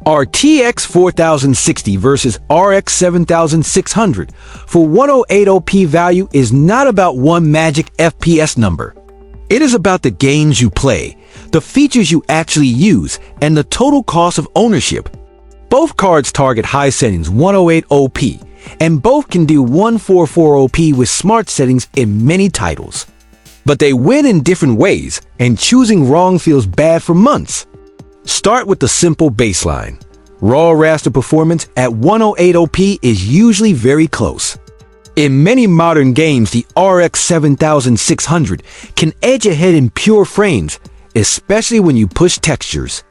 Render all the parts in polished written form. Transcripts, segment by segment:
RTX 4060 versus RX 7600 for 1080p value is not about one magic FPS number. It is about the games you play, the features you actually use, and the total cost of ownership. Both cards target high settings 108OP, and both can do 144OP with smart settings in many titles. But they win in different ways, and choosing wrong feels bad for months. Start with the simple baseline. Raw raster performance at 108OP is usually very close. In many modern games, the RX 7600 can edge ahead in pure frames, especially when you push textures.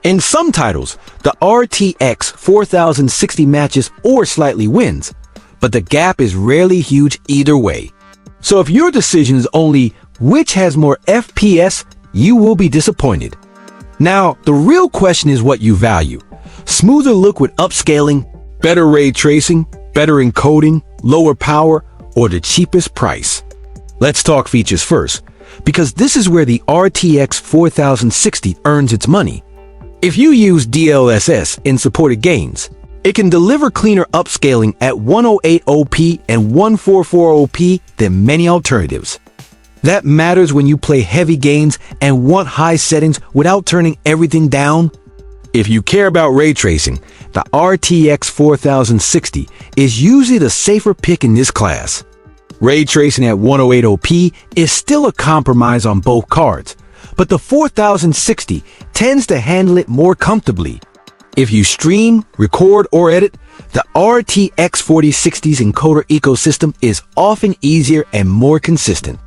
In some titles, the RTX 4060 matches or slightly wins, but the gap is rarely huge either way. So if your decision is only which has more FPS, you will be disappointed. Now, the real question is what you value. Smoother look with upscaling, better ray tracing, better encoding, lower power, or the cheapest price? Let's talk features first, because this is where the RTX 4060 earns its money. If you use DLSS in supported games, it can deliver cleaner upscaling at 108OP and 144OP than many alternatives. That matters when you play heavy games and want high settings without turning everything down. If you care about ray tracing, the RTX 4060 is usually the safer pick in this class. Ray tracing at 108OP is still a compromise on both cards, but the 4060 tends to handle it more comfortably. If you stream, record, or edit, the RTX 4060's encoder ecosystem is often easier and more consistent.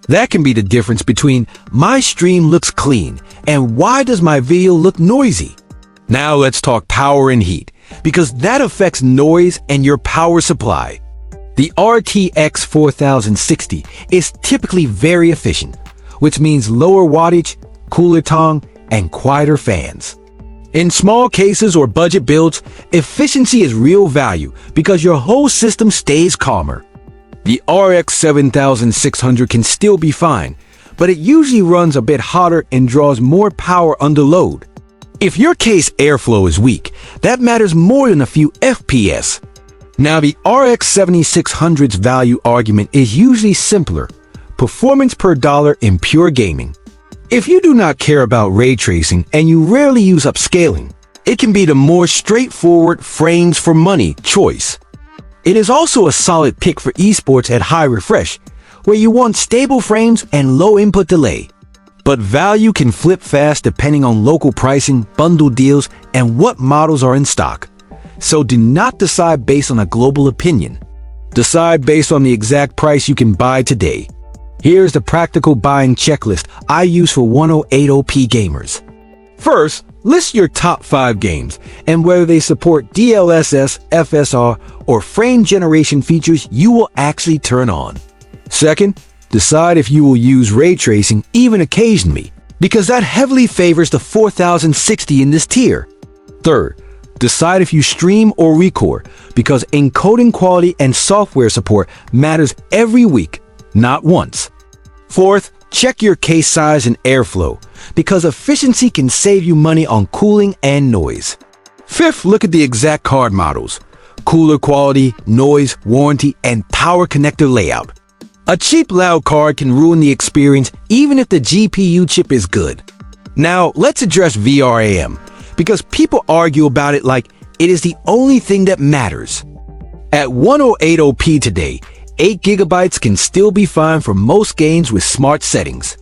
That can be the difference between my stream looks clean and why does my video look noisy? Now let's talk power and heat, because that affects noise and your power supply. The RTX 4060 is typically very efficient, which means lower wattage, cooler tongue, and quieter fans. In small cases or budget builds, efficiency is real value because your whole system stays calmer. The RX 7600 can still be fine, but it usually runs a bit hotter and draws more power under load. If your case airflow is weak, that matters more than a few FPS. Now the RX 7600's value argument is usually simpler: performance per dollar in pure gaming. If you do not care about ray tracing and you rarely use upscaling, it can be the more straightforward frames for money choice. It is also a solid pick for esports at high refresh, where you want stable frames and low input delay. But value can flip fast depending on local pricing, bundle deals, and what models are in stock. So do not decide based on a global opinion. Decide based on the exact price you can buy today. Here's the practical buying checklist I use for 108OP gamers. First, list your top 5 games and whether they support DLSS, FSR, or frame generation features you will actually turn on. Second, decide if you will use ray tracing even occasionally, because that heavily favors the 4060 in this tier. Third, decide if you stream or record, because encoding quality and software support matters every week, not once. Fourth, check your case size and airflow, because efficiency can save you money on cooling and noise. Fifth, look at the exact card models: cooler quality, noise, warranty, and power connector layout. A cheap loud card can ruin the experience even if the GPU chip is good. Now let's address VRAM, because people argue about it like it is the only thing that matters. At 108OP today, 8GB can still be fine for most games with smart settings.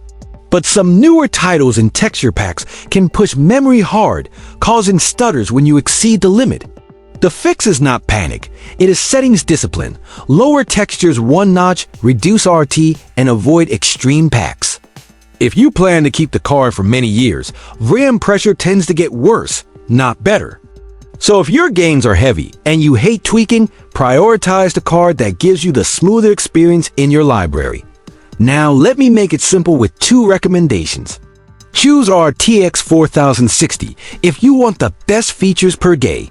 But some newer titles and texture packs can push memory hard, causing stutters when you exceed the limit. The fix is not panic, it is settings discipline. Lower textures one notch, reduce RT, and avoid extreme packs. If you plan to keep the card for many years, RAM pressure tends to get worse, not better. So if your games are heavy and you hate tweaking, prioritize the card that gives you the smoother experience in your library. Now let me make it simple with 2 recommendations. Choose RTX 4060 if you want the best features per day: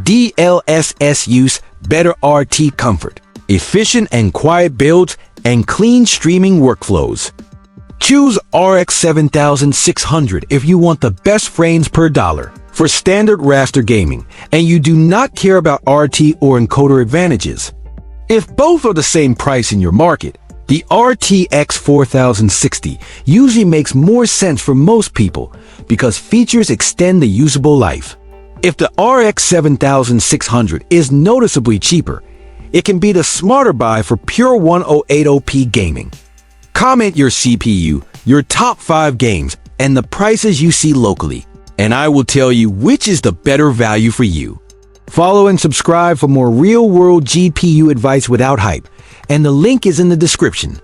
DLSS use, better RT comfort, efficient and quiet builds, and clean streaming workflows. Choose RX 7600 if you want the best frames per dollar, for standard raster gaming, and you do not care about RT or encoder advantages. If both are the same price in your market, the RTX 4060 usually makes more sense for most people because features extend the usable life. If the RX 7600 is noticeably cheaper, it can be the smarter buy for pure 1080p gaming. Comment your CPU, your top 5 games, and the prices you see locally, and I will tell you which is the better value for you. Follow and subscribe for more real-world GPU advice without hype, and the link is in the description.